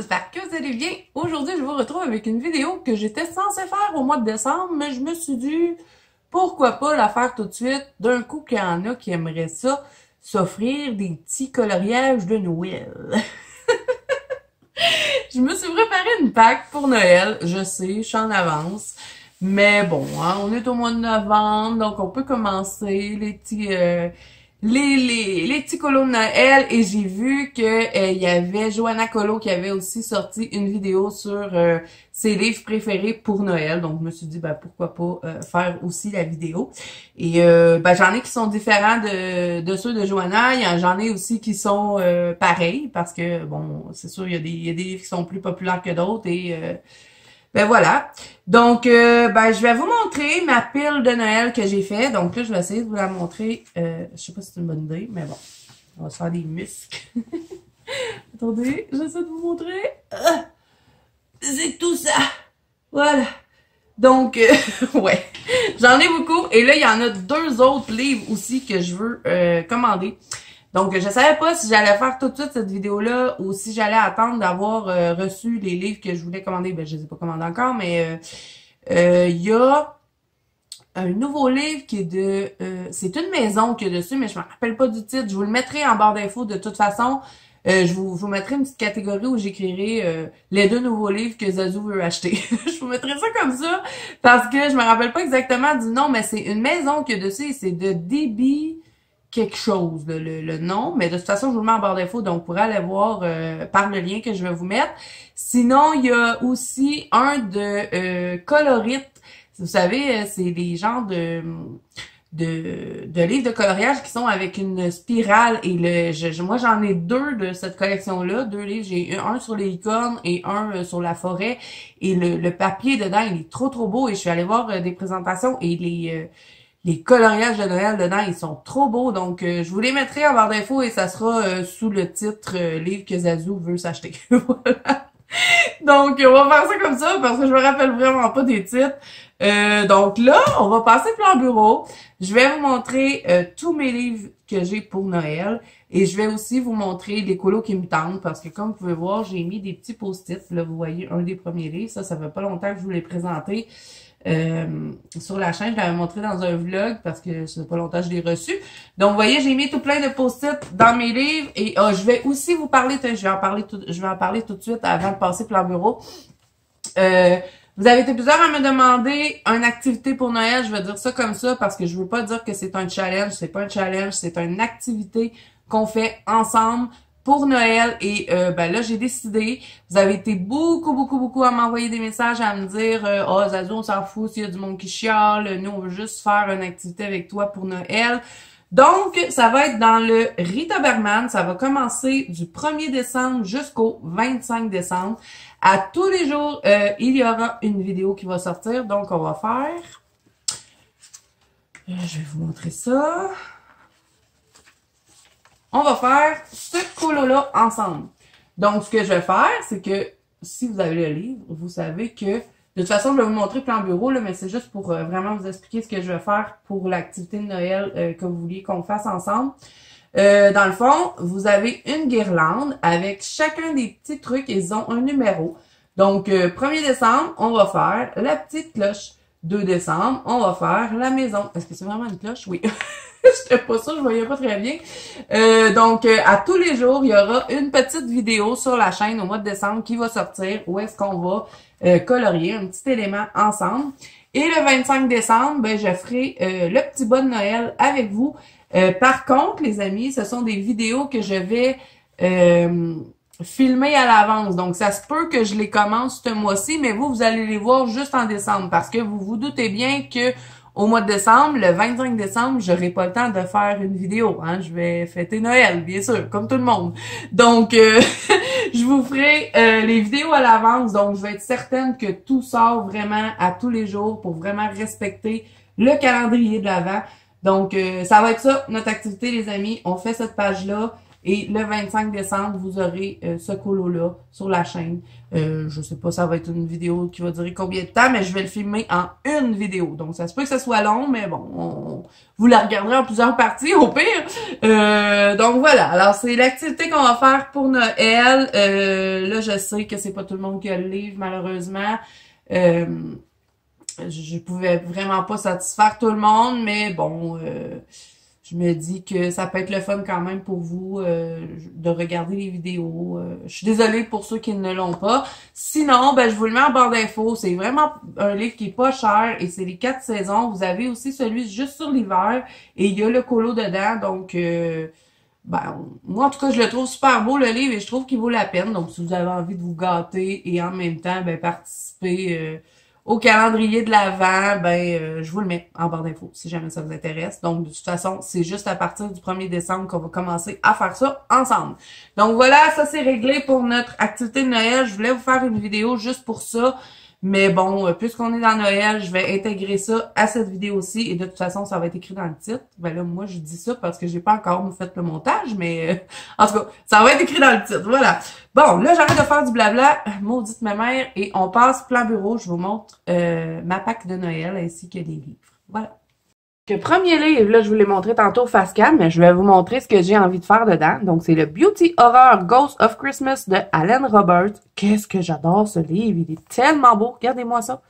j'espère que vous allez bien. Aujourd'hui, je vous retrouve avec une vidéo que j'étais censée faire au mois de décembre, mais je me suis dit, pourquoi pas la faire tout de suite, d'un coup qu'il y en a qui aimeraient ça, s'offrir des petits coloriages de Noël. Je me suis préparé une pack pour Noël, je sais, je suis en avance, mais bon, hein, on est au mois de novembre, donc on peut commencer les petits... les petits colos de Noël, et j'ai vu que il y avait Joanna Colo qui avait aussi sorti une vidéo sur ses livres préférés pour Noël. Donc je me suis dit ben pourquoi pas faire aussi la vidéo. Et ben j'en ai qui sont différents de ceux de Joanna, j'en ai aussi qui sont pareils parce que bon, c'est sûr il y a des livres qui sont plus populaires que d'autres et ben voilà. Donc, ben je vais vous montrer ma pile de Noël que j'ai fait. Donc là, je vais essayer de vous la montrer. Je sais pas si c'est une bonne idée, mais bon. On va se faire des muscles. Attendez, j'essaie de vous montrer. C'est tout ça. Voilà. Donc, ouais. J'en ai beaucoup. Et là, il y en a 2 autres livres aussi que je veux commander. Donc, je savais pas si j'allais faire tout de suite cette vidéo-là ou si j'allais attendre d'avoir reçu les livres que je voulais commander. Ben, je les ai pas commandés encore, mais il y a un nouveau livre qui est de... c'est une maison qui est dessus, mais je me rappelle pas du titre. Je vous le mettrai en barre d'infos de toute façon. Je vous mettrai une petite catégorie où j'écrirai les 2 nouveaux livres que Zazou veut acheter. Je vous mettrai ça comme ça parce que je me rappelle pas exactement du nom, mais c'est une maison qui est dessus et c'est de Debbie... quelque chose, le nom, mais de toute façon, je vous le mets en barre d'infos, donc vous pourrez aller voir par le lien que je vais vous mettre. Sinon, il y a aussi un de colorite. Vous savez, c'est des genres de livres de coloriage qui sont avec une spirale et moi j'en ai 2 de cette collection-là, 2 livres, j'ai un sur les licornes et un sur la forêt et le papier dedans, il est trop beau et je suis allée voir des présentations et les coloriages de Noël dedans, ils sont trop beaux. Donc, je vous les mettrai en barre d'infos et ça sera sous le titre livre que Zazou veut s'acheter. Voilà. Donc, on va faire ça comme ça parce que je me rappelle vraiment pas des titres. Donc là, on va passer plan bureau. Je vais vous montrer tous mes livres que j'ai pour Noël. Et je vais aussi vous montrer les colos qui me tentent parce que comme vous pouvez voir, j'ai mis des petits post-it. Là, vous voyez un des premiers livres. Ça fait pas longtemps que je vous l'ai présenté. Sur la chaîne, je l'avais montré dans un vlog parce que ça fait pas longtemps que je l'ai reçu. Donc, vous voyez, j'ai mis tout plein de post-it dans mes livres et je vais aussi vous parler, je vais en parler tout de suite avant de passer plan bureau. Vous avez été plusieurs à me demander une activité pour Noël, je vais dire ça comme ça parce que je veux pas dire que c'est un challenge, c'est pas un challenge, c'est une activité qu'on fait ensemble pour Noël et ben là j'ai décidé, vous avez été beaucoup à m'envoyer des messages à me dire oh Zazou on s'en fout s'il y a du monde qui chiale, nous on veut juste faire une activité avec toi pour Noël. Donc ça va être dans le Rita Bergman, ça va commencer du 1er décembre jusqu'au 25 décembre. À tous les jours, il y aura une vidéo qui va sortir, donc on va faire, je vais vous montrer ça. On va faire ce colo-là ensemble. Donc, ce que je vais faire, c'est que si vous avez le livre, vous savez que, de toute façon, je vais vous montrer plan bureau, là, mais c'est juste pour vraiment vous expliquer ce que je vais faire pour l'activité de Noël que vous vouliez qu'on fasse ensemble. Dans le fond, vous avez une guirlande avec chacun des petits trucs, ils ont un numéro. Donc, 1er décembre, on va faire la petite cloche. 2 décembre, on va faire la maison. Est-ce que c'est vraiment une cloche? Oui. J'étais pas sûre, je voyais pas très bien. Donc, à tous les jours, il y aura une petite vidéo sur la chaîne au mois de décembre qui va sortir où est-ce qu'on va colorier un petit élément ensemble. Et le 25 décembre, ben, je ferai le petit bas de Noël avec vous. Par contre, les amis, ce sont des vidéos que je vais filmer à l'avance. Donc, ça se peut que je les commence ce mois-ci, mais vous allez les voir juste en décembre parce que vous vous doutez bien que au mois de décembre, le 25 décembre, j'aurai pas le temps de faire une vidéo. Hein? Je vais fêter Noël, bien sûr, comme tout le monde. Donc, je vous ferai les vidéos à l'avance. Donc, je vais être certaine que tout sort vraiment à tous les jours pour vraiment respecter le calendrier de l'Avent. Donc, ça va être ça, notre activité, les amis. On fait cette page-là. Et le 25 décembre, vous aurez ce colo-là sur la chaîne. Je sais pas, ça va être une vidéo qui va durer combien de temps, mais je vais le filmer en une vidéo. Donc, ça se peut que ça soit long, mais bon, vous la regarderez en plusieurs parties, au pire. Donc, voilà. Alors, c'est l'activité qu'on va faire pour Noël. Là, je sais que c'est pas tout le monde qui a le livre, malheureusement. Je pouvais vraiment pas satisfaire tout le monde, mais bon, je me dis que ça peut être le fun quand même pour vous de regarder les vidéos. Je suis désolée pour ceux qui ne l'ont pas. Sinon, ben je vous le mets en barre d'infos. C'est vraiment un livre qui est pas cher et c'est les 4 saisons. Vous avez aussi celui juste sur l'hiver et il y a le colo dedans. Donc, ben, moi en tout cas, je le trouve super beau le livre et je trouve qu'il vaut la peine. Donc, si vous avez envie de vous gâter et en même temps, ben participer au calendrier de l'Avent, je vous le mets en barre d'infos si jamais ça vous intéresse. Donc, de toute façon, c'est juste à partir du 1er décembre qu'on va commencer à faire ça ensemble. Donc, voilà, ça c'est réglé pour notre activité de Noël. Je voulais vous faire une vidéo juste pour ça. Mais bon, puisqu'on est dans Noël, je vais intégrer ça à cette vidéo-ci. Et de toute façon, ça va être écrit dans le titre. Ben là, moi, je dis ça parce que j'ai pas encore fait le montage, mais en tout cas, ça va être écrit dans le titre. Voilà. Bon, là, j'arrête de faire du blabla. Maudite ma mère. Et on passe plan bureau. Je vous montre ma pack de Noël ainsi que des livres. Voilà. Le premier livre, là, je vous l'ai montré tantôt face cam, mais je vais vous montrer ce que j'ai envie de faire dedans. Donc, c'est le Beauty Horror Ghost of Christmas de Alan Roberts. Qu'est-ce que j'adore ce livre. Il est tellement beau. Regardez-moi ça.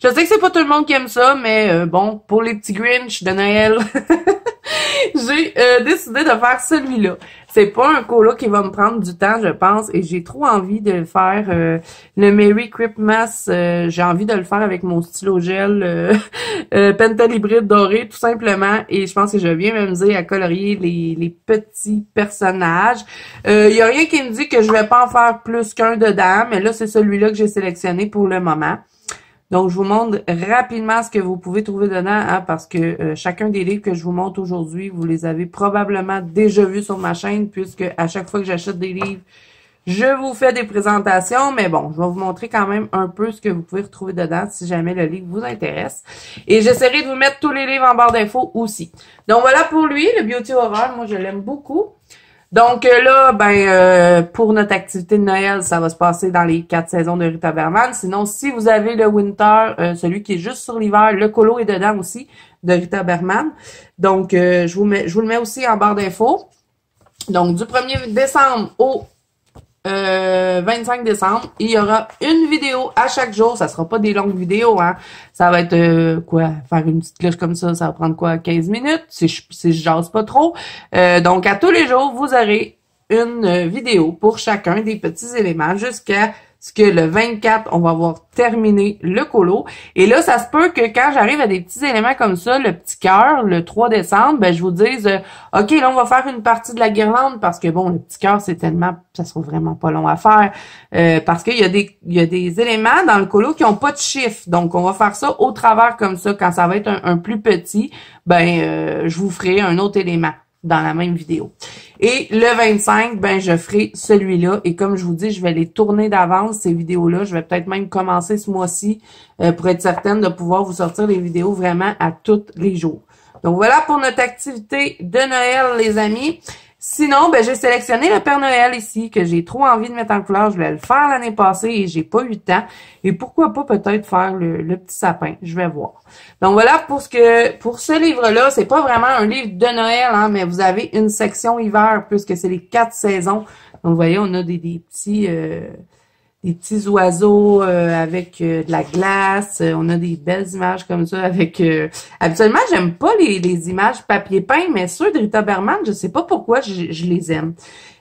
Je sais que c'est pas tout le monde qui aime ça, mais bon, pour les petits Grinch de Noël, j'ai décidé de faire celui-là. C'est pas un colo qui va me prendre du temps, je pense, et j'ai trop envie de faire le Merry Christmas. J'ai envie de le faire avec mon stylo gel Pentel hybride doré, tout simplement, et je pense que je vais bien m'amuser à colorier les petits personnages. Il y a rien qui me dit que je vais pas en faire plus qu'un dedans, mais là, c'est celui-là que j'ai sélectionné pour le moment. Donc, je vous montre rapidement ce que vous pouvez trouver dedans, hein, parce que chacun des livres que je vous montre aujourd'hui, vous les avez probablement déjà vus sur ma chaîne, puisque à chaque fois que j'achète des livres, je vous fais des présentations. Mais bon, je vais vous montrer quand même un peu ce que vous pouvez retrouver dedans, si jamais le livre vous intéresse. Et j'essaierai de vous mettre tous les livres en barre d'infos aussi. Donc, voilà pour lui, le Beauty Horror. Moi, je l'aime beaucoup. Donc là, pour notre activité de Noël, ça va se passer dans les 4 saisons de Rita Berman. Sinon, si vous avez le Winter, celui qui est juste sur l'hiver, le colo est dedans aussi, de Rita Berman. Donc, je vous le mets aussi en barre d'infos. Donc, du 1er décembre au 25 décembre, il y aura une vidéo à chaque jour. Ça sera pas des longues vidéos, hein. Ça va être faire une petite cloche comme ça va prendre 15 minutes, si je jase pas trop. Donc à tous les jours, vous aurez une vidéo pour chacun des petits éléments jusqu'à ce que le 24, on va avoir terminé le colo. Et là, ça se peut que quand j'arrive à des petits éléments comme ça, le petit cœur, le 3 décembre, je vous dise, OK, là, on va faire une partie de la guirlande parce que, bon, le petit cœur, ça sera vraiment pas long à faire. Parce qu'il y a des éléments dans le colo qui ont pas de chiffre. Donc, on va faire ça au travers comme ça. Quand ça va être un plus petit, je vous ferai un autre élément dans la même vidéo. Et le 25, je ferai celui-là. Et comme je vous dis, je vais les tourner d'avance, ces vidéos-là. Je vais peut-être même commencer ce mois-ci pour être certaine de pouvoir vous sortir les vidéos vraiment à tous les jours. Donc voilà pour notre activité de Noël, les amis. Sinon, j'ai sélectionné le Père Noël ici, que j'ai trop envie de mettre en couleur. Je voulais le faire l'année passée et j'ai pas eu le temps. Et pourquoi pas peut-être faire le petit sapin. Je vais voir. Donc voilà pour ce livre-là. C'est pas vraiment un livre de Noël, hein, mais vous avez une section hiver puisque c'est les 4 saisons. Donc vous voyez, on a des petits oiseaux avec de la glace. On a des belles images comme ça avec... Habituellement, j'aime pas les images papier peint, mais ceux de Rita Berman, je sais pas pourquoi je les aime.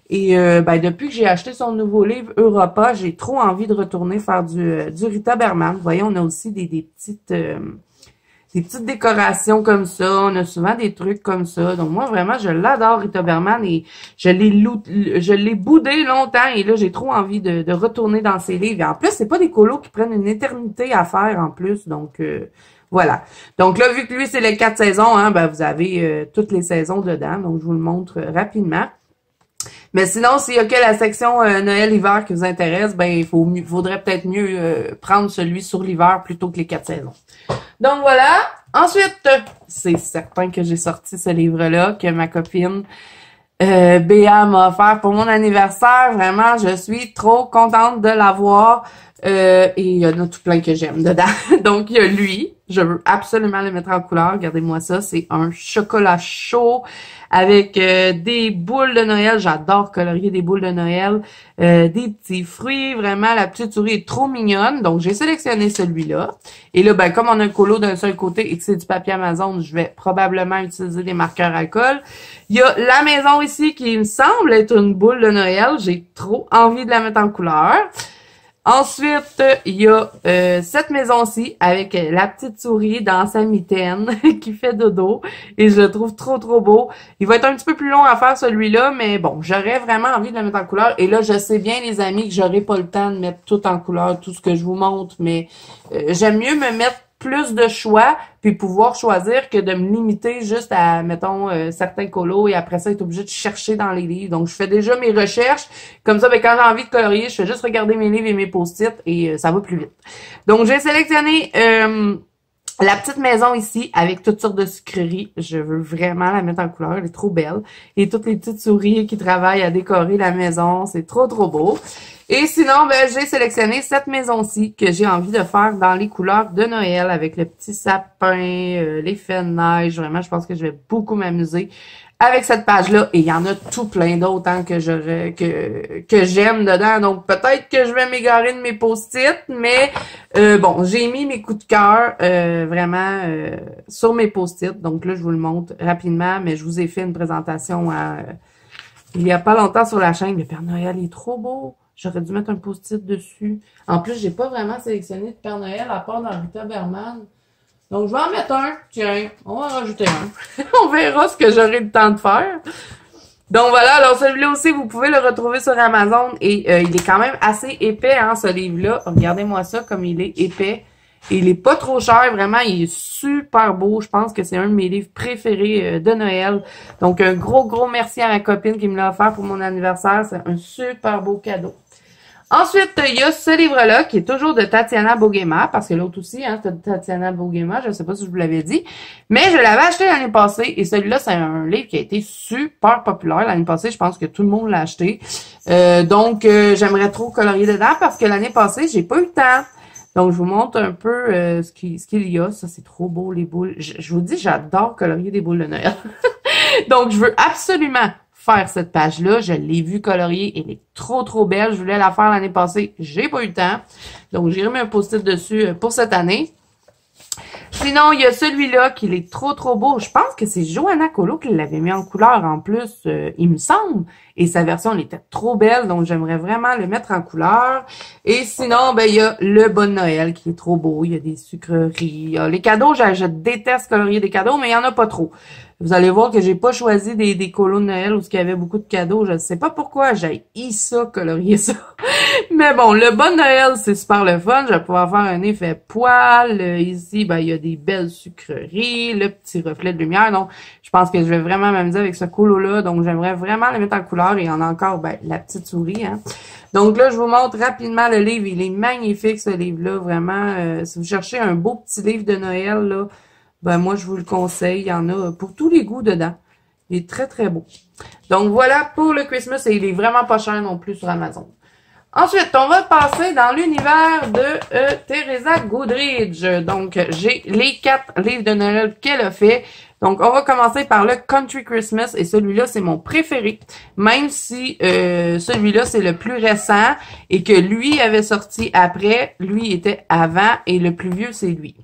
Et depuis que j'ai acheté son nouveau livre Europa, j'ai trop envie de retourner faire du Rita Berman. Vous voyez, on a aussi des petites décorations comme ça. On a souvent des trucs comme ça. Donc moi, vraiment, je l'adore, Rita Berman, et je l'ai boudé longtemps. Et là, j'ai trop envie de retourner dans ses livres. Et en plus, c'est pas des colos qui prennent une éternité à faire en plus. Donc, voilà. Donc là, vu que lui, c'est les 4 saisons, hein, vous avez toutes les saisons dedans. Donc, je vous le montre rapidement. Mais sinon, s'il y a que la section Noël-Hiver qui vous intéresse, il faudrait peut-être mieux prendre celui sur l'hiver plutôt que les 4 saisons. Donc voilà. Ensuite, c'est certain que j'ai sorti ce livre-là, que ma copine Béa m'a offert pour mon anniversaire. Vraiment, je suis trop contente de l'avoir. Et il y en a tout plein que j'aime dedans. Donc, il y a lui. Je veux absolument le mettre en couleur. Regardez-moi ça. C'est un chocolat chaud avec des boules de Noël. J'adore colorier des boules de Noël. Des petits fruits. Vraiment, la petite souris est trop mignonne. Donc, j'ai sélectionné celui-là. Et là, ben, comme on a un colo d'un seul côté et que c'est du papier Amazon, je vais probablement utiliser des marqueurs alcool. Il y a la maison ici qui me semble être une boule de Noël. J'ai trop envie de la mettre en couleur. Ensuite, il y a cette maison-ci avec la petite souris dans sa mitaine qui fait dodo et je le trouve trop beau. Il va être un petit peu plus long à faire celui-là, mais bon, j'aurais vraiment envie de le mettre en couleur. Et là, je sais bien les amis que j'aurai pas le temps de mettre tout en couleur, tout ce que je vous montre, mais j'aime mieux me mettre plus de choix puis pouvoir choisir que de me limiter juste à, mettons, certains colos et après ça, être obligé de chercher dans les livres. Donc, je fais déjà mes recherches. Comme ça, ben, quand j'ai envie de colorier, je fais juste regarder mes livres et mes post-it et ça va plus vite. Donc, j'ai sélectionné la petite maison ici avec toutes sortes de sucreries. Je veux vraiment la mettre en couleur. Elle est trop belle. Et toutes les petites souris qui travaillent à décorer la maison. C'est trop beau. Et sinon, ben, j'ai sélectionné cette maison-ci que j'ai envie de faire dans les couleurs de Noël avec le petit sapin, les feux de neige. Vraiment, je pense que je vais beaucoup m'amuser avec cette page-là. Et il y en a tout plein d'autres hein, que j'aime dedans. Donc, peut-être que je vais m'égarer de mes post-it, mais bon, j'ai mis mes coups de cœur vraiment sur mes post-it. Donc là, je vous le montre rapidement, mais je vous ai fait une présentation il y a pas longtemps sur la chaîne. Le Père Noël est trop beau. J'aurais dû mettre un post-it dessus. En plus, j'ai pas vraiment sélectionné de Père Noël à part dans Rita Berman. Donc, je vais en mettre un. Tiens, on va en rajouter un. On verra ce que j'aurai le temps de faire. Donc, voilà. Alors, celui-là aussi, vous pouvez le retrouver sur Amazon. Et il est quand même assez épais, hein, ce livre-là. Regardez-moi ça, comme il est épais. Et il est pas trop cher, vraiment, il est super beau. Je pense que c'est un de mes livres préférés de Noël. Donc, un gros merci à ma copine qui me l'a offert pour mon anniversaire. C'est un super beau cadeau. Ensuite, il y a ce livre-là qui est toujours de Tatiana Boguema, parce que l'autre aussi, hein, c'est de Tatiana Boguema, je ne sais pas si je vous l'avais dit, mais je l'avais acheté l'année passée, et celui-là, c'est un livre qui a été super populaire l'année passée, je pense que tout le monde l'a acheté. Donc, j'aimerais trop colorier dedans, parce que l'année passée, j'ai pas eu le temps. Donc, je vous montre un peu ce qu'il y a. Ça, c'est trop beau, les boules. Je vous dis, j'adore colorier des boules de Noël. Donc, je veux absolument faire cette page-là. Je l'ai vue colorier. Elle est trop belle. Je voulais la faire l'année passée. J'ai pas eu le temps. Donc, j'ai remis un post-it dessus pour cette année. Sinon, il y a celui-là qui est trop beau. Je pense que c'est Johanna Colo qui l'avait mis en couleur en plus, il me semble. Et sa version, elle était trop belle, donc j'aimerais vraiment le mettre en couleur. Et sinon, ben il y a le Bon Noël qui est trop beau. Il y a des sucreries. Les cadeaux, je déteste colorier des cadeaux, mais il y en a pas trop. Vous allez voir que j'ai pas choisi des colos de Noël où il y avait beaucoup de cadeaux. Je ne sais pas pourquoi. J'ai ça, colorier ça. Mais bon, le Bon Noël, c'est super le fun. Je vais pouvoir faire un effet poil. Ici, ben, il y a des belles sucreries, le petit reflet de lumière. Donc, je pense que je vais vraiment m'amuser avec ce colo-là. Donc, j'aimerais vraiment le mettre en couleur. Et il y en a encore, ben, la petite souris, hein. Donc là, je vous montre rapidement le livre. Il est magnifique, ce livre-là. Vraiment, si vous cherchez un beau petit livre de Noël, là, ben moi, je vous le conseille. Il y en a pour tous les goûts dedans. Il est très beau. Donc, voilà pour le Christmas. Et il est vraiment pas cher non plus sur Amazon. Ensuite, on va passer dans l'univers de Teresa Goodridge. Donc, j'ai les 4 livres de Noël qu'elle a fait. Donc, on va commencer par le Country Christmas. Et celui-là, c'est mon préféré. Même si celui-là, c'est le plus récent. Et que lui avait sorti après. Lui était avant. Et le plus vieux, c'est lui.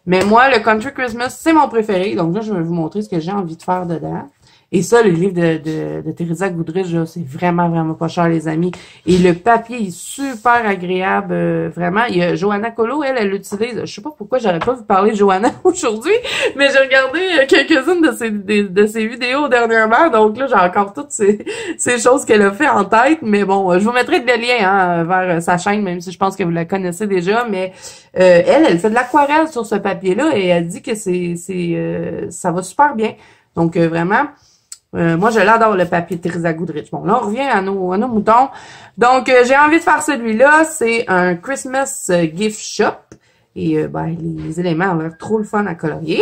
Mais moi, le Country Christmas, c'est mon préféré. Donc là, je vais vous montrer ce que j'ai envie de faire dedans. Et ça, le livre de Teresa Goodridge, c'est vraiment pas cher, les amis. Et le papier est super agréable, vraiment. Il y a Johanna Colo, elle l'utilise. Je sais pas pourquoi j'aurais pas vous parler de Johanna aujourd'hui, mais j'ai regardé quelques-unes de ses vidéos dernièrement. Donc là, j'ai encore toutes ces choses qu'elle a fait en tête. Mais bon, je vous mettrai des liens hein, vers sa chaîne, même si je pense que vous la connaissez déjà. Mais elle fait de l'aquarelle sur ce papier-là et elle dit que ça va super bien. Donc vraiment... moi, je l'adore, le papier Teresa Goodridge. Bon, là, on revient à nos moutons. Donc, j'ai envie de faire celui-là. C'est un Christmas gift shop. Et ben, les éléments ont l'air trop le fun à colorier.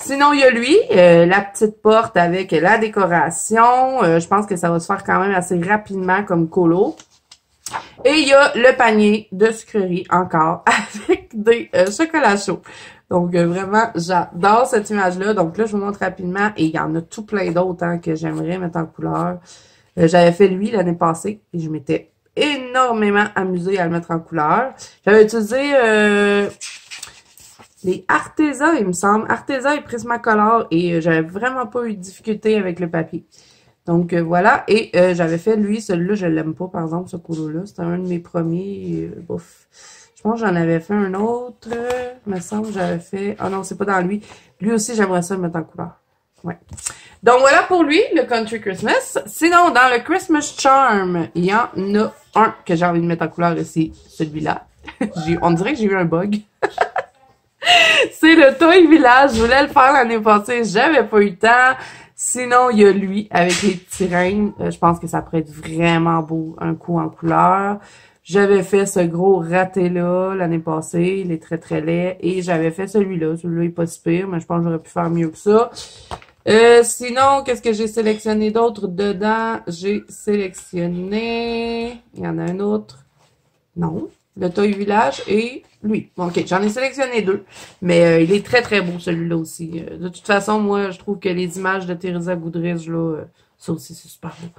Sinon, il y a lui, la petite porte avec la décoration. Je pense que ça va se faire quand même assez rapidement comme colo. Et il y a le panier de sucreries encore avec des chocolats chauds. Donc, vraiment, j'adore cette image-là. Donc là, je vous montre rapidement. Et il y en a tout plein d'autres hein, que j'aimerais mettre en couleur. J'avais fait lui l'année passée et je m'étais énormément amusée à le mettre en couleur. J'avais utilisé les Arteza, il me semble. Arteza et Prismacolor et j'avais vraiment pas eu de difficulté avec le papier. Donc voilà, et j'avais fait lui, celui-là, je l'aime pas, par exemple, ce colo-là. C'était un de mes premiers, bouf. Je pense que j'en avais fait un autre, me semble, j'avais fait... Ah non, c'est pas dans lui. Lui aussi, j'aimerais ça le mettre en couleur. Ouais. Donc voilà pour lui, le Country Christmas. Sinon, dans le Christmas Charm, il y en a un que j'ai envie de mettre en couleur ici, celui-là. On dirait que j'ai eu un bug. C'est le Toy Village. Je voulais le faire l'année passée, j'avais pas eu le temps. Sinon, il y a lui, avec les petits reins. Je pense que ça pourrait être vraiment beau, un coup en couleur. J'avais fait ce gros raté-là l'année passée. Il est très, très laid. Et j'avais fait celui-là. Celui-là est pas si pire, mais je pense que j'aurais pu faire mieux que ça. Sinon, qu'est-ce que j'ai sélectionné d'autre dedans? J'ai sélectionné... Il y en a un autre. Non. Le Toy Village et lui. Bon, ok, j'en ai sélectionné deux. Mais il est très, très beau, celui-là aussi. De toute façon, moi, je trouve que les images de Teresa Goodrich, là, ça aussi, c'est super beau.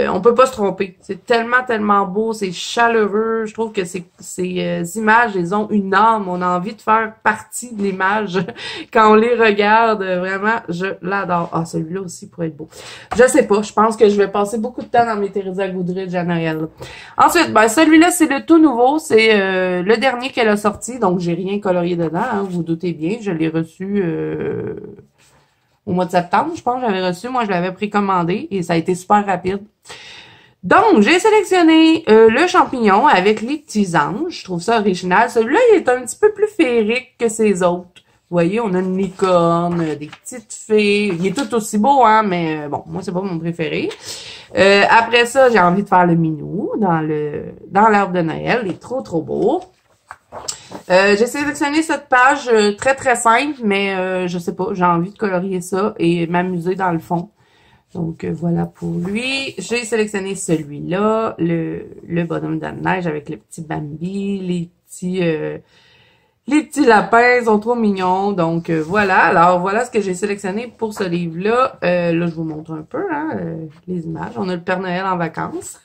On peut pas se tromper. C'est tellement, tellement beau. C'est chaleureux. Je trouve que ces images, elles ont une âme. On a envie de faire partie de l'image quand on les regarde. Vraiment, je l'adore. Ah, celui-là aussi pourrait être beau. Je sais pas. Je pense que je vais passer beaucoup de temps dans mes Teresa Goodrich à Noël. Ensuite, ben, celui-là, c'est le tout nouveau. C'est le dernier qu'elle a sorti. Donc, j'ai rien colorié dedans. Hein, vous vous doutez bien. Je l'ai reçu... au mois de septembre, je pense, j'avais reçu. Moi, je l'avais précommandé et ça a été super rapide. Donc, j'ai sélectionné le champignon avec les petits anges. Je trouve ça original. Celui-là, il est un petit peu plus féerique que ces autres. Vous voyez, on a une licorne, des petites fées. Il est tout aussi beau, hein, mais bon, moi, c'est pas mon préféré. Après ça, j'ai envie de faire le minou dans l'arbre de Noël. Il est trop, trop beau. J'ai sélectionné cette page très très simple, mais je sais pas, j'ai envie de colorier ça et m'amuser dans le fond. Donc voilà pour lui. J'ai sélectionné celui-là, le bonhomme de neige avec le petit Bambi, les petits lapins, ils sont trop mignons. Donc voilà, alors voilà ce que j'ai sélectionné pour ce livre-là. Là, je vous montre un peu hein, les images. On a le Père Noël en vacances.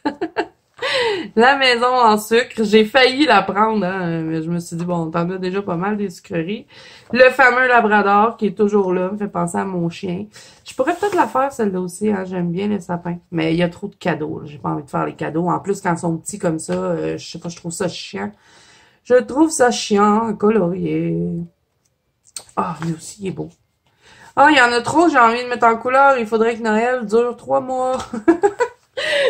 La maison en sucre, j'ai failli la prendre, hein, mais je me suis dit, bon, t'en as déjà pas mal des sucreries. Le fameux Labrador qui est toujours là, me fait penser à mon chien. Je pourrais peut-être la faire, celle-là aussi, hein, j'aime bien les sapins. Mais il y a trop de cadeaux, j'ai pas envie de faire les cadeaux. En plus, quand ils sont petits comme ça, je sais pas, je trouve ça chiant. Je trouve ça chiant, colorier. Ah, lui aussi, il est beau. Ah, il y en a trop, j'ai envie de mettre en couleur. Il faudrait que Noël dure 3 mois.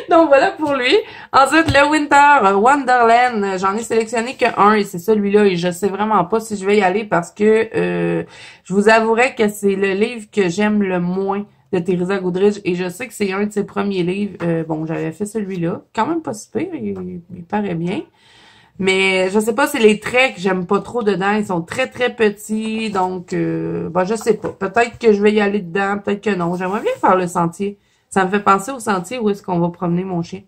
Donc voilà pour lui. Ensuite, le Winter Wonderland, j'en ai sélectionné que un et c'est celui-là et je sais vraiment pas si je vais y aller parce que je vous avouerai que c'est le livre que j'aime le moins de Teresa Goodrich et je sais que c'est un de ses premiers livres. Bon, j'avais fait celui-là, quand même pas si pire, il paraît bien. Mais je sais pas, c'est les traits que j'aime pas trop dedans. Ils sont très, très petits. Donc, ben, je sais pas. Peut-être que je vais y aller dedans, peut-être que non. J'aimerais bien faire le sentier. Ça me fait penser au sentier où est-ce qu'on va promener mon chien.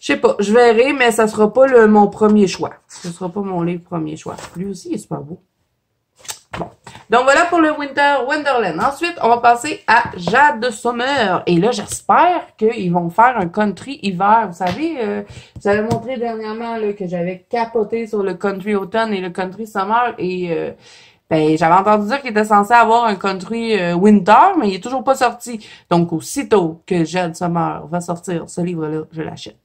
Je sais pas, je verrai, mais ça sera pas mon premier choix. Ce sera pas mon livre premier choix. Lui aussi, il est super beau. Bon. Donc, voilà pour le Winter Wonderland. Ensuite, on va passer à Jade Sommer. Et là, j'espère qu'ils vont faire un country hiver. Vous savez, je vous avais montré dernièrement là, que j'avais capoté sur le country automne et le country summer. Et ben, j'avais entendu dire qu'il était censé avoir un country winter, mais il est toujours pas sorti. Donc, aussitôt que Jade Sommer va sortir ce livre-là, je l'achète.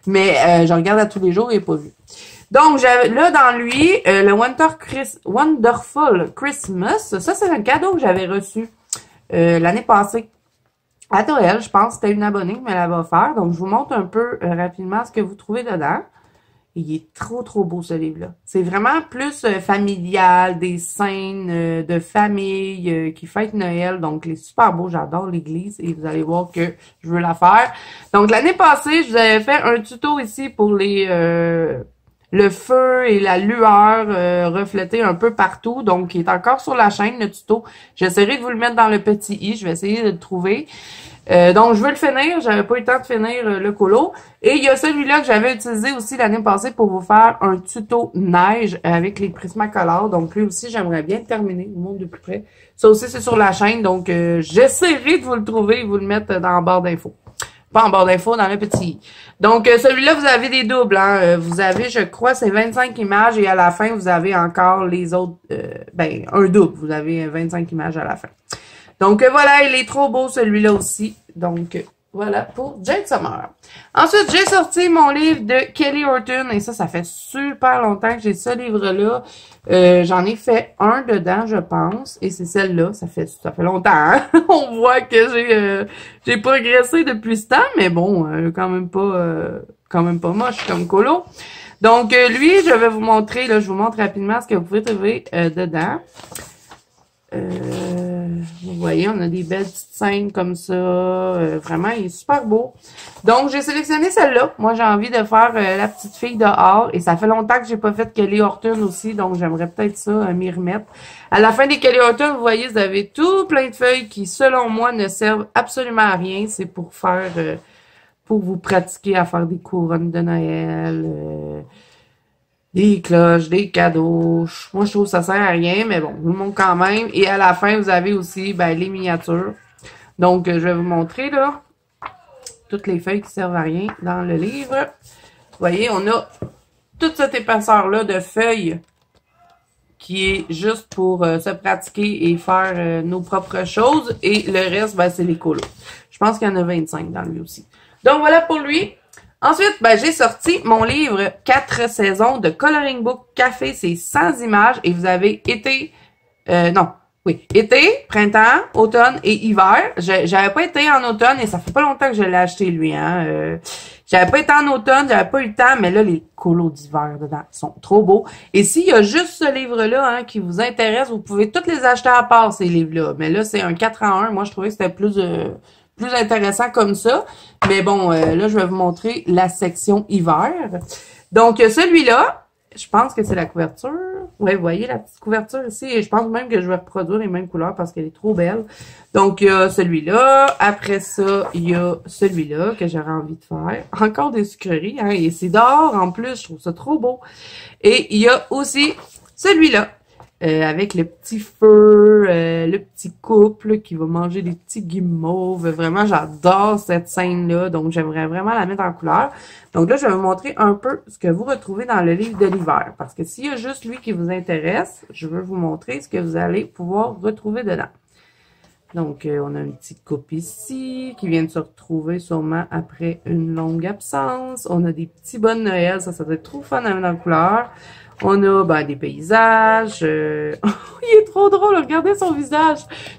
Mais je regarde à tous les jours et il n'est pas vu. Donc, là, dans lui, le Wonderful Christmas, ça, c'est un cadeau que j'avais reçu l'année passée. À Noël, je pense, c'était une abonnée qui me l'avait offert. Donc, je vous montre un peu rapidement ce que vous trouvez dedans. Il est trop, trop beau, ce livre-là. C'est vraiment plus familial, des scènes de famille qui fêtent Noël. Donc, il est super beau. J'adore l'église et vous allez voir que je veux la faire. Donc, l'année passée, je vous avais fait un tuto ici pour les le feu et la lueur reflétés un peu partout. Donc, il est encore sur la chaîne, le tuto. J'essaierai de vous le mettre dans le petit i. Je vais essayer de le trouver. Donc, je veux le finir. J'avais pas eu le temps de finir le colo. Et il y a celui-là que j'avais utilisé aussi l'année passée pour vous faire un tuto neige avec les Prismacolor. Donc, lui aussi, j'aimerais bien le terminer. Je vous montre de plus près. Ça aussi, c'est sur la chaîne. Donc, j'essaierai de vous le trouver et vous le mettre dans la barre d'infos. Pas en barre d'infos, dans le petit. Donc, celui-là, vous avez des doubles. Hein. Vous avez, je crois, c'est 25 images et à la fin, vous avez encore les autres, un double. Vous avez 25 images à la fin. Donc, voilà, il est trop beau celui-là aussi. Donc, voilà pour Jade Summer. Ensuite, j'ai sorti mon livre de Kelly Horton. Et ça fait super longtemps que j'ai ce livre-là. J'en ai fait un dedans, je pense. Et c'est celle-là. Ça fait longtemps. Hein? On voit que j'ai progressé depuis ce temps. Mais bon, quand même pas moche comme colo. Donc, lui, je vais vous montrer. Là, je vous montre rapidement ce que vous pouvez trouver dedans. Vous voyez, on a des belles petites scènes comme ça. Vraiment, il est super beau. Donc, j'ai sélectionné celle-là. Moi, j'ai envie de faire la petite fille dehors. Et ça fait longtemps que j'ai pas fait Kelly Horton aussi. Donc, j'aimerais peut-être ça m'y remettre. À la fin des Kelly Horton, vous voyez, vous avez tout plein de feuilles qui, selon moi, ne servent absolument à rien. C'est pour faire, pour vous pratiquer à faire des couronnes de Noël, des cloches, des cadeaux. Moi, je trouve que ça sert à rien, mais bon, je vous le montre quand même. Et à la fin, vous avez aussi les miniatures. Donc, je vais vous montrer, là, toutes les feuilles qui servent à rien dans le livre. Vous voyez, on a toute cette épaisseur-là de feuilles qui est juste pour se pratiquer et faire nos propres choses. Et le reste, c'est les colos. Je pense qu'il y en a 25 dans lui aussi. Donc, voilà pour lui. Ensuite, j'ai sorti mon livre 4 saisons de Coloring Book Café. C'est 100 images et vous avez été, été, printemps, automne et hiver. J'avais pas été en automne et ça fait pas longtemps que je l'ai acheté lui. Hein. J'avais pas été en automne, j'avais pas eu le temps, mais là, les colos d'hiver dedans sont trop beaux. Et s'il y a juste ce livre-là qui vous intéresse, vous pouvez tous les acheter à part, ces livres-là. Mais là, c'est un 4 en 1. Moi, je trouvais que c'était plus intéressant comme ça. Mais bon, là, je vais vous montrer la section hiver. Donc, celui-là, je pense que c'est la couverture. Ouais, vous voyez la petite couverture ici. Et je pense même que je vais reproduire les mêmes couleurs parce qu'elle est trop belle. Donc, il y a celui-là. Après ça, il y a celui-là que j'aurais envie de faire. Encore des sucreries, hein. Et c'est d'or en plus. Je trouve ça trop beau. Et il y a aussi celui-là. Avec le petit feu, le petit couple qui va manger des petits guimauves. Vraiment, j'adore cette scène-là. Donc, j'aimerais vraiment la mettre en couleur. Donc là, je vais vous montrer un peu ce que vous retrouvez dans le livre de l'hiver. Parce que s'il y a juste lui qui vous intéresse, je veux vous montrer ce que vous allez pouvoir retrouver dedans. Donc, on a une petite coupe ici qui vient de se retrouver sûrement après une longue absence. On a des petits bas de Noël. Ça doit être trop fun à mettre en couleur. On a des paysages. Il est trop drôle, regardez son visage.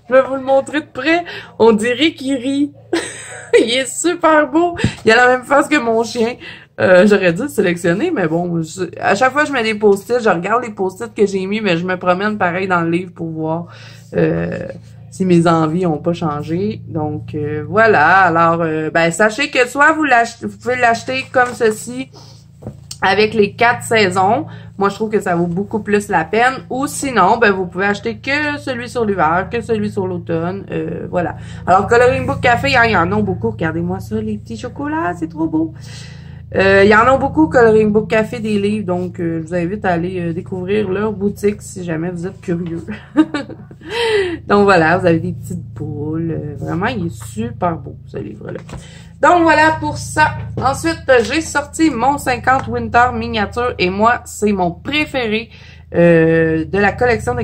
Je vais vous le montrer de près. On dirait qu'il rit. Il est super beau. Il a la même face que mon chien. J'aurais dû le sélectionner, mais bon, à chaque fois que je mets des post-it, je regarde les post-it que j'ai mis, mais je me promène pareil dans le livre pour voir si mes envies n'ont pas changé. Donc, voilà. Alors, sachez que soit vous pouvez l'acheter comme ceci, avec les 4 saisons. Moi, je trouve que ça vaut beaucoup plus la peine. Ou sinon, vous pouvez acheter que celui sur l'hiver, que celui sur l'automne. Voilà. Alors, Coloring Book Café, il y en a beaucoup. Regardez-moi ça, les petits chocolats, c'est trop beau. Il y en a beaucoup, Coloring Book Café, des livres. Donc, je vous invite à aller découvrir leur boutique si jamais vous êtes curieux. Donc, voilà, vous avez des petites boules. Vraiment, il est super beau, ce livre-là. Donc, voilà pour ça. Ensuite, j'ai sorti mon 50 Winter miniature. Et moi, c'est mon préféré de la collection de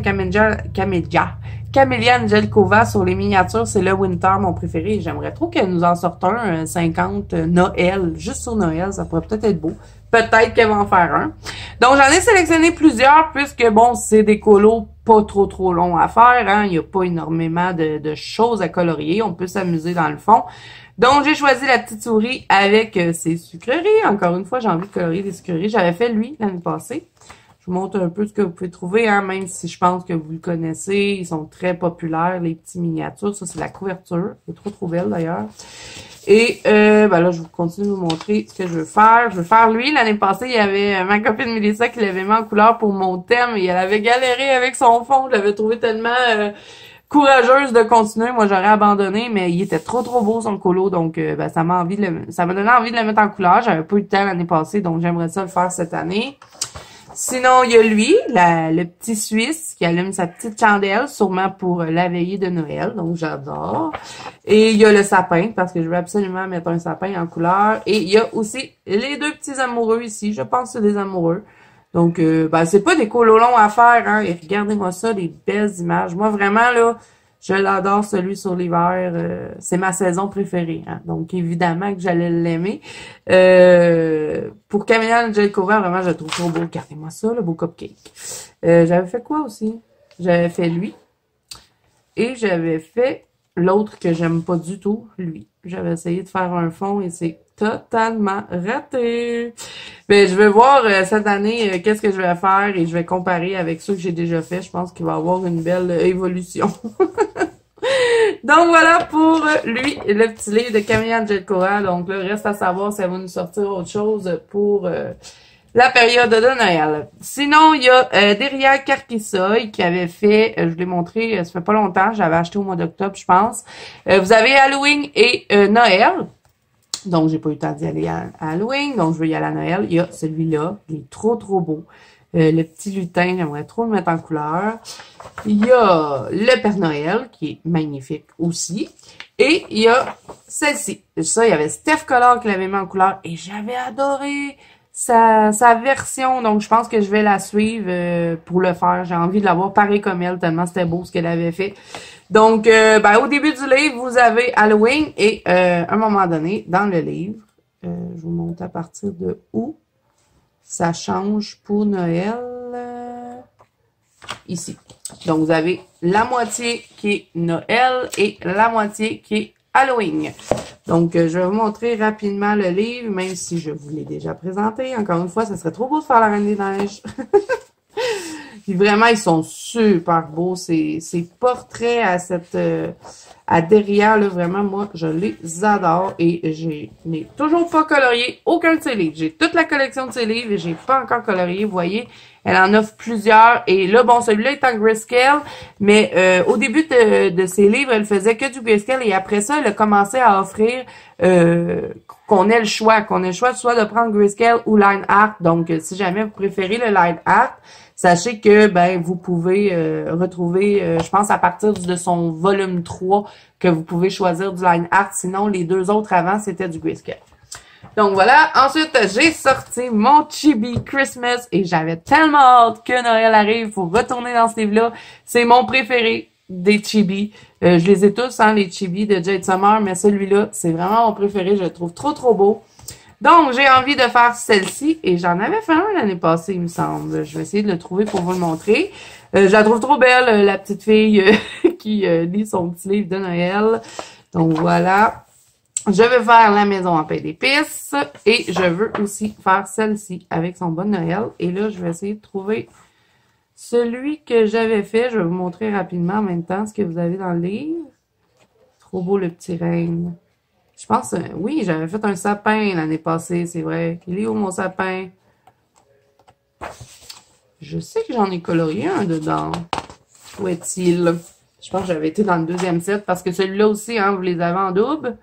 Camélia Angelikova sur les miniatures. C'est le Winter, mon préféré. J'aimerais trop qu'elle nous en sorte un 50 Noël. Juste sur Noël, ça pourrait peut-être être beau. Peut-être qu'elle va en faire un. Donc, j'en ai sélectionné plusieurs puisque, bon, c'est des colos pas trop longs à faire. Hein. Il n'y a pas énormément de choses à colorier. On peut s'amuser dans le fond. Donc, j'ai choisi la petite souris avec ses sucreries. Encore une fois, j'ai envie de colorier des sucreries. J'avais fait lui l'année passée. Je vous montre un peu ce que vous pouvez trouver, hein, même si je pense que vous le connaissez. Ils sont très populaires, les petits miniatures. Ça, c'est la couverture. Elle est trop belle, d'ailleurs. Et ben là, je vous continue de vous montrer ce que je veux faire. Je veux faire lui. L'année passée, il y avait ma copine Mélissa qui l'avait mis en couleur pour mon thème et elle avait galéré avec son fond. Je l'avais trouvé tellement courageuse de continuer. Moi, j'aurais abandonné, mais il était trop beau son colo. Donc, ben, ça m'a donné envie de le mettre en couleur. J'avais pas eu le temps l'année passée, donc j'aimerais ça le faire cette année. Sinon, il y a lui, le petit Suisse, qui allume sa petite chandelle, sûrement pour la veillée de Noël, donc j'adore. Et il y a le sapin, parce que je veux absolument mettre un sapin en couleur. Et il y a aussi les deux petits amoureux ici, je pense que c'est des amoureux. Donc, ben, c'est pas des colos longs à faire, hein, et regardez-moi ça, les belles images. Moi, vraiment, là, je l'adore, celui sur l'hiver. C'est ma saison préférée. Hein. Donc, évidemment que j'allais l'aimer. Pour Camilla Jelkova, vraiment, je le trouve trop beau. Regardez-moi ça, le beau cupcake. J'avais fait quoi aussi? J'avais fait lui. Et j'avais fait l'autre que j'aime pas du tout, lui. J'avais essayé de faire un fond et c'est totalement raté. Mais je vais voir cette année qu'est-ce que je vais faire et je vais comparer avec ceux que j'ai déjà fait. Je pense qu'il va y avoir une belle évolution. Donc voilà pour lui, le petit livre de Camilla Jelkova. Donc là, reste à savoir si elle va nous sortir autre chose pour la période de Noël. Sinon, il y a Deria Karkisoy qui avait fait, je vous l'ai montré, ça fait pas longtemps, j'avais acheté au mois d'octobre, je pense. Vous avez Halloween et Noël. Donc, j'ai pas eu le temps d'y aller à Halloween, donc je veux y aller à Noël. Il y a celui-là, il est trop beau. Le petit lutin, j'aimerais trop le mettre en couleur. Il y a le Père Noël, qui est magnifique aussi. Et il y a celle-ci. Ça, il y avait Steph Collard qui l'avait mis en couleur et j'avais adoré sa version. Donc, je pense que je vais la suivre pour le faire. J'ai envie de l'avoir pareil comme elle, tellement c'était beau ce qu'elle avait fait. Donc, ben, au début du livre, vous avez Halloween et à un moment donné, dans le livre, je vous montre à partir de où ça change pour Noël. Ici. Donc, vous avez la moitié qui est Noël et la moitié qui est Halloween. Donc, je vais vous montrer rapidement le livre, même si je vous l'ai déjà présenté. Encore une fois, ça serait trop beau de faire la Reine des Neiges. Puis vraiment, ils sont super beaux. Ces portraits à derrière, là, vraiment, moi, je les adore. Et je n'ai toujours pas colorié aucun de ces livres. J'ai toute la collection de ces livres et j'ai pas encore colorié. Vous voyez, elle en offre plusieurs. Et là, bon, celui-là est en grayscale. Mais au début de ses livres, elle faisait que du grayscale. Et après ça, elle a commencé à offrir qu'on ait le choix. Soit de prendre grayscale ou line art. Donc, si jamais vous préférez le line art, sachez que ben vous pouvez retrouver, je pense à partir de son volume 3, que vous pouvez choisir du line art. Sinon, les deux autres avant, c'était du grayscale. Donc voilà. Ensuite, j'ai sorti mon Chibi Christmas et j'avais tellement hâte que Noël arrive pour retourner dans ce livre-là. C'est mon préféré des Chibi. Je les ai tous, hein, les Chibi de Jade Summer, mais celui-là, c'est vraiment mon préféré. Je le trouve trop beau. Donc, j'ai envie de faire celle-ci et j'en avais fait un l'année passée, il me semble. Je vais essayer de le trouver pour vous le montrer. Je la trouve trop belle, la petite fille qui lit son petit livre de Noël. Donc, voilà. Je vais faire la maison en pain d'épices et je veux aussi faire celle-ci avec son bon Noël. Et là, je vais essayer de trouver celui que j'avais fait. Je vais vous montrer rapidement en même temps ce que vous avez dans le livre. Trop beau le petit règne. Je pense, oui, j'avais fait un sapin l'année passée, c'est vrai. Il est où mon sapin? Je sais que j'en ai colorié un dedans. Où est-il? Je pense que j'avais été dans le deuxième set parce que celui-là aussi, hein, vous les avez en double.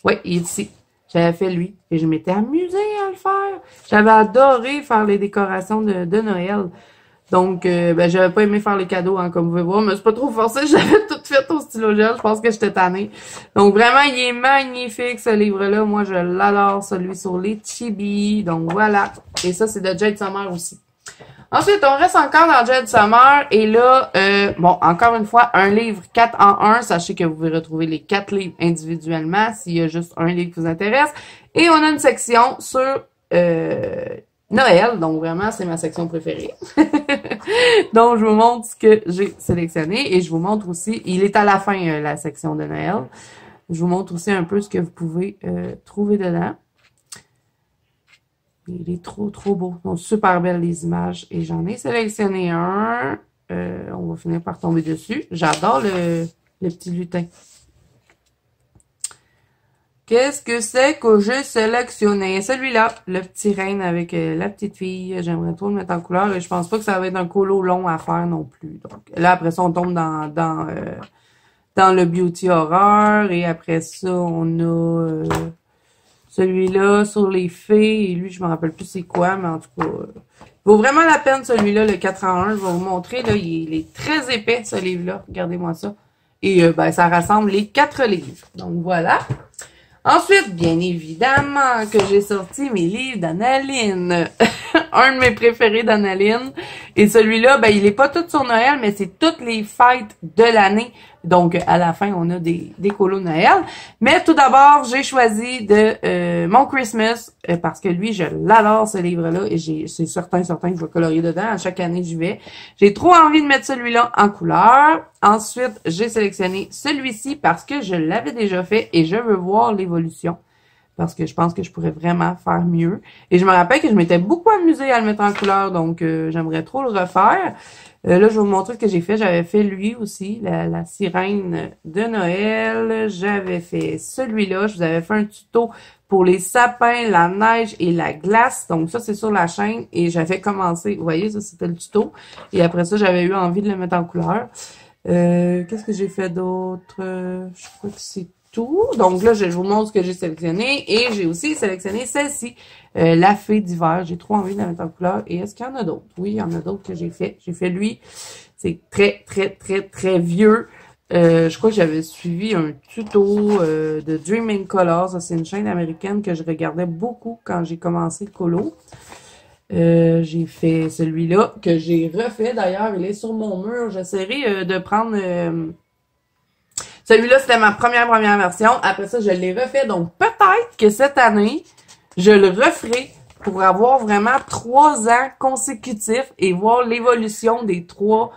Oui, il est ici. J'avais fait lui et je m'étais amusée à le faire. J'avais adoré faire les décorations de Noël. Donc, ben, j'avais pas aimé faire les cadeaux, hein, comme vous pouvez voir, mais c'est pas trop forcé. J'avais tout fait au stylo gel. Je pense que j'étais tannée. Donc, vraiment, il est magnifique, ce livre-là. Moi, je l'adore, celui sur les Chibi. Donc, voilà. Et ça, c'est de Jade Summer aussi. Ensuite, on reste encore dans Jade Summer. Et là, bon, encore une fois, un livre 4 en 1. Sachez que vous pouvez retrouver les 4 livres individuellement s'il y a juste un livre qui vous intéresse. Et on a une section sur Noël, donc vraiment, c'est ma section préférée. Donc, je vous montre ce que j'ai sélectionné et je vous montre aussi, il est à la fin, la section de Noël. Je vous montre aussi un peu ce que vous pouvez trouver dedans. Il est trop, trop beau. Ils sont super belles les images. Et j'en ai sélectionné un. On va finir par tomber dessus. J'adore le petit lutin. Qu'est-ce que c'est que j'ai sélectionné? Celui-là, le petit renne avec la petite fille. J'aimerais trop le mettre en couleur et je pense pas que ça va être un colo long à faire non plus. Donc là, après ça, on tombe dans le beauty horror et après ça, on a celui-là sur les fées. Et lui, je me rappelle plus c'est quoi, mais en tout cas, vaut vraiment la peine celui-là, le 4 en 1. Je vais vous montrer, là, il est très épais ce livre-là. Regardez-moi ça. Et ben, ça rassemble les 4 livres. Donc voilà. Ensuite, bien évidemment, que j'ai sorti mes livres d'Annaline. Un de mes préférés d'Annaline. Et celui-là, ben, il est pas tout sur Noël, mais c'est toutes les fêtes de l'année. Donc, à la fin, on a des colos Noël. Mais tout d'abord, j'ai choisi de Mon Christmas, parce que lui, je l'adore, ce livre-là. Et c'est certain que je vais colorier dedans. À chaque année, j'y vais. J'ai trop envie de mettre celui-là en couleur. Ensuite, j'ai sélectionné celui-ci parce que je l'avais déjà fait et je veux voir l'évolution. Parce que je pense que je pourrais vraiment faire mieux. Et je me rappelle que je m'étais beaucoup amusée à le mettre en couleur, donc j'aimerais trop le refaire. Là, je vais vous montrer ce que j'ai fait. J'avais fait lui aussi, la sirène de Noël. J'avais fait celui-là. Je vous avais fait un tuto pour les sapins, la neige et la glace. Donc ça, c'est sur la chaîne. Et j'avais commencé, vous voyez, ça, c'était le tuto. Et après ça, j'avais eu envie de le mettre en couleur. Qu'est-ce que j'ai fait d'autre? Je crois que c'est tout. Donc là, je vous montre ce que j'ai sélectionné. Et j'ai aussi sélectionné celle-ci, la fée d'hiver. J'ai trop envie de la mettre en couleur. Et est-ce qu'il y en a d'autres? Oui, il y en a d'autres que j'ai fait. J'ai fait lui. C'est très, très, très, très vieux. Je crois que j'avais suivi un tuto de Dream in Color. Ça, c'est une chaîne américaine que je regardais beaucoup quand j'ai commencé le colo. J'ai fait celui-là que j'ai refait. D'ailleurs, il est sur mon mur. J'essaierai de prendre... celui-là, c'était ma première version. Après ça, je l'ai refait. Donc, peut-être que cette année, je le referai pour avoir vraiment 3 ans consécutifs et voir l'évolution des trois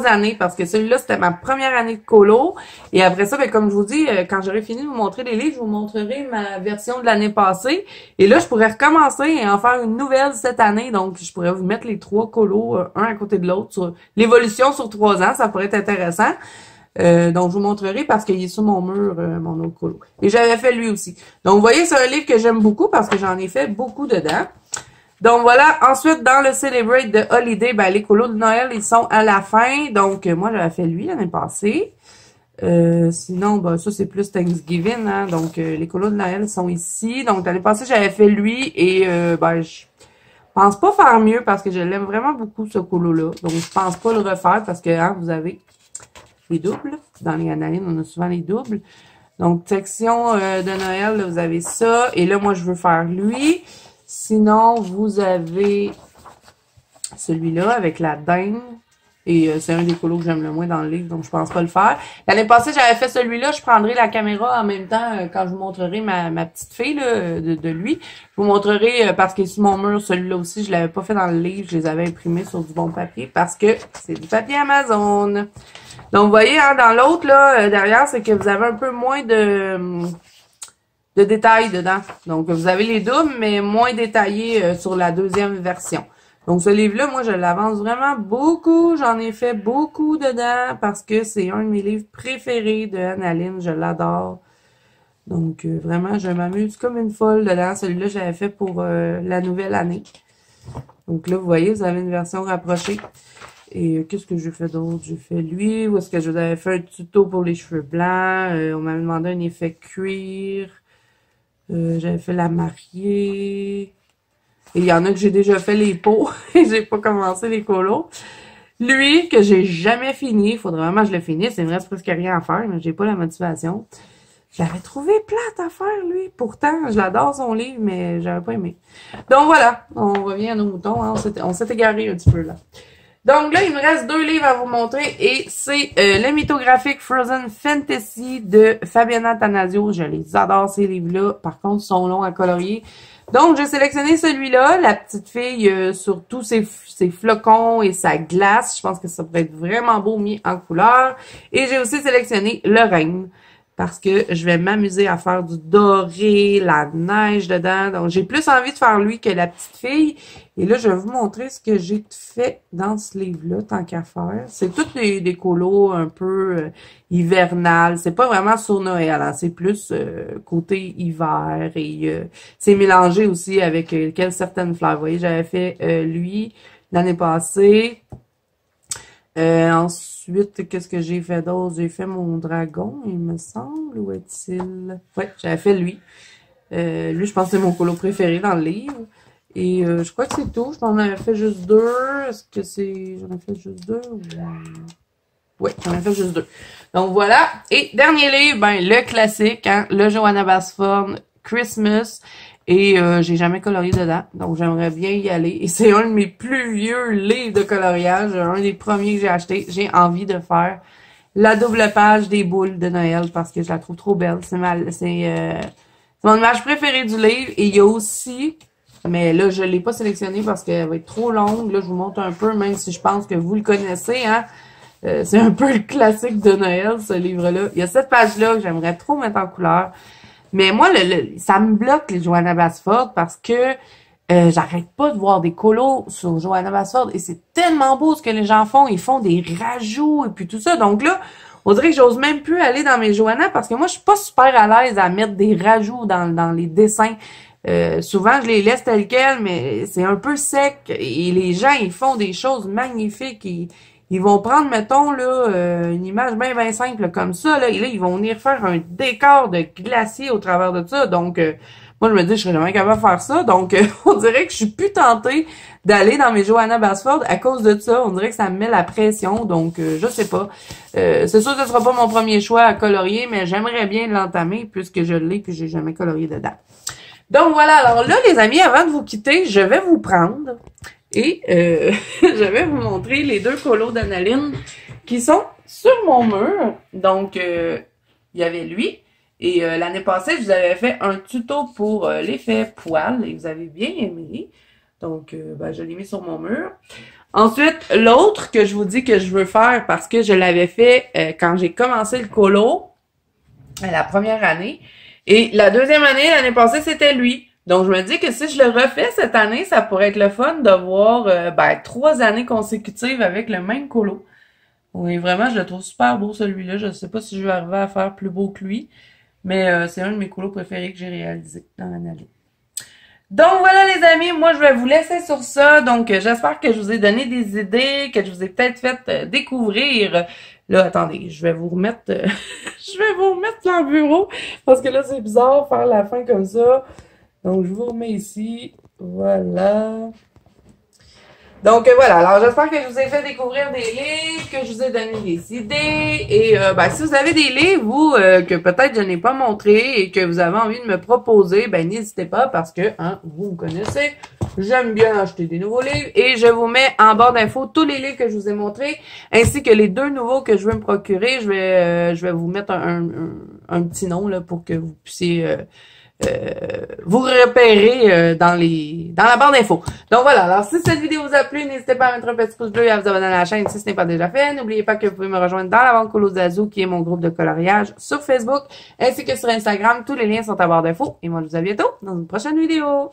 années. Parce que celui-là, c'était ma première année de colo. Et après ça, ben, comme je vous dis, quand j'aurai fini de vous montrer les livres, je vous montrerai ma version de l'année passée. Et là, je pourrais recommencer et en faire une nouvelle cette année. Donc, je pourrais vous mettre les 3 colos, un à côté de l'autre, sur l'évolution sur 3 ans. Ça pourrait être intéressant. Donc, je vous montrerai parce qu'il est sur mon mur, mon autre colo. Et j'avais fait lui aussi. Donc, vous voyez, c'est un livre que j'aime beaucoup parce que j'en ai fait beaucoup dedans. Donc, voilà. Ensuite, dans le Celebrate de Holiday, ben, les colos de Noël, ils sont à la fin. Donc, moi, j'avais fait lui l'année passée. Sinon, ben, ça, c'est plus Thanksgiving, hein. Donc, les colos de Noël sont ici. Donc, l'année passée, j'avais fait lui et, ben, je pense pas faire mieux parce que je l'aime vraiment beaucoup, ce colo-là. Donc, je pense pas le refaire parce que, hein, vous avez les doubles. Dans les Annalines, on a souvent les doubles. Donc, section de Noël, là, vous avez ça. Et là, moi, je veux faire lui. Sinon, vous avez celui-là avec la dinde. Et c'est un des colos que j'aime le moins dans le livre, donc je pense pas le faire. L'année passée, j'avais fait celui-là. Je prendrai la caméra en même temps quand je vous montrerai ma petite fille là, de lui. Je vous montrerai, parce qu'il est sur mon mur, celui-là aussi, je l'avais pas fait dans le livre. Je les avais imprimés sur du bon papier parce que c'est du papier Amazon. Donc, vous voyez, hein, dans l'autre, là, derrière, c'est que vous avez un peu moins de détails dedans. Donc, vous avez les doubles, mais moins détaillés sur la deuxième version. Donc, ce livre-là, moi, je l'avance vraiment beaucoup. J'en ai fait beaucoup dedans parce que c'est un de mes livres préférés de Annaline. Je l'adore. Donc, vraiment, je m'amuse comme une folle dedans. Celui-là, j'avais fait pour la nouvelle année. Donc là, vous voyez, vous avez une version rapprochée. Et qu'est-ce que j'ai fait d'autre? J'ai fait lui. Où est-ce que je vous avais fait un tuto pour les cheveux blancs? On m'avait demandé un effet cuir. J'avais fait la mariée. Et il y en a que j'ai déjà fait les peaux. Et j'ai pas commencé les colos. Lui, que j'ai jamais fini. Il faudrait vraiment que je le finisse. Il me reste presque rien à faire, mais j'ai pas la motivation. Je l'avais trouvé plate à faire, lui. Pourtant, je l'adore son livre, mais j'avais pas aimé. Donc voilà, on revient à nos moutons. Hein. On s'est égaré un petit peu là. Donc là, il me reste 2 livres à vous montrer et c'est le mythographique Frozen Fantasy de Fabiana Tanasio. Je les adore ces livres-là. Par contre, ils sont longs à colorier. Donc, j'ai sélectionné celui-là, la petite fille sur tous ses flocons et sa glace. Je pense que ça pourrait être vraiment beau mis en couleur. Et j'ai aussi sélectionné le règne. parce que je vais m'amuser à faire du doré, la neige dedans. Donc, j'ai plus envie de faire lui que la petite fille. Et là, je vais vous montrer ce que j'ai fait dans ce livre-là, tant qu'à faire. C'est toutes des colos un peu hivernales. C'est pas vraiment sur Noël, hein. C'est plus côté hiver. Et c'est mélangé aussi avec quelques certaines fleurs. Vous voyez, j'avais fait lui l'année passée. Ensuite, qu'est-ce que j'ai fait d'autre? J'ai fait mon dragon, il me semble, où est-il? Ouais, j'avais fait lui. Lui, je pense que c'est mon colo préféré dans le livre. Et je crois que c'est tout. Je pense que j'en avais fait juste deux. Est-ce que c'est... J'en ai fait juste deux? Ouais, j'en ai fait juste deux. Donc voilà. Et dernier livre, ben le classique, hein, le Johanna Basford Christmas. Et j'ai jamais colorié dedans, donc j'aimerais bien y aller. Et c'est un de mes plus vieux livres de coloriage, un des premiers que j'ai acheté. J'ai envie de faire la double page des boules de Noël parce que je la trouve trop belle. C'est mon image préférée du livre. Et il y a aussi, mais là je l'ai pas sélectionné parce qu'elle va être trop longue. Là je vous montre un peu, même si je pense que vous le connaissez, hein. C'est un peu le classique de Noël, ce livre-là. Il y a cette page-là que j'aimerais trop mettre en couleur. Mais moi, ça me bloque, les Johanna Basford, parce que j'arrête pas de voir des colos sur Johanna Basford et c'est tellement beau ce que les gens font. Ils font des rajouts et puis tout ça. Donc là, on dirait que j'ose même plus aller dans mes Johanna parce que moi, je suis pas super à l'aise à mettre des rajouts dans les dessins. Souvent, je les laisse tels quels, mais c'est un peu sec. Et les gens, ils font des choses magnifiques. Ils vont prendre, mettons, là, une image bien simple comme ça, là, et là, ils vont venir faire un décor de glacier au travers de ça. Donc, moi, je me dis, je serais jamais capable de faire ça. Donc, on dirait que je suis plus tentée d'aller dans mes Johanna Basford à cause de ça. On dirait que ça me met la pression. Donc, je sais pas. C'est sûr que ce sera pas mon premier choix à colorier, mais j'aimerais bien l'entamer puisque je l'ai puis j'ai jamais colorié dedans. Donc, voilà. Alors là, les amis, avant de vous quitter, je vais vous prendre et je vais vous montrer les deux colos d'Analine qui sont sur mon mur. Donc, il y avait lui. Et l'année passée, je vous avais fait un tuto pour l'effet poil et vous avez bien aimé. Donc, ben, je l'ai mis sur mon mur. Ensuite, l'autre que je vous dis que je veux faire parce que je l'avais fait quand j'ai commencé le colo, la première année. Et la deuxième année, l'année passée, c'était lui. Donc, je me dis que si je le refais cette année, ça pourrait être le fun de voir 3 années consécutives avec le même colo. Oui, vraiment, je le trouve super beau celui-là. Je ne sais pas si je vais arriver à faire plus beau que lui, mais c'est un de mes colos préférés que j'ai réalisé dans l'année. Donc voilà les amis, moi je vais vous laisser sur ça. Donc j'espère que je vous ai donné des idées, que je vous ai peut-être fait découvrir. Là, attendez, je vais vous remettre je vais vous remettre dans le bureau parce que là c'est bizarre faire la fin comme ça. Donc je vous remets ici. Voilà. Donc voilà, alors j'espère que je vous ai fait découvrir des livres, que je vous ai donné des idées. Et si vous avez des livres, vous, que peut-être je n'ai pas montré et que vous avez envie de me proposer, ben n'hésitez pas parce que, hein, vous me connaissez, j'aime bien acheter des nouveaux livres. Et je vous mets en barre d'infos tous les livres que je vous ai montrés, ainsi que les 2 nouveaux que je veux me procurer. Je vais vous mettre un petit nom là pour que vous puissiez vous repérer dans la barre d'infos. Donc voilà, alors si cette vidéo vous a plu, n'hésitez pas à mettre un petit pouce bleu et à vous abonner à la chaîne si ce n'est pas déjà fait. N'oubliez pas que vous pouvez me rejoindre dans la vente Colo Zazu, qui est mon groupe de coloriage sur Facebook, ainsi que sur Instagram. Tous les liens sont à barre d'infos. Et moi, je vous dis à bientôt dans une prochaine vidéo.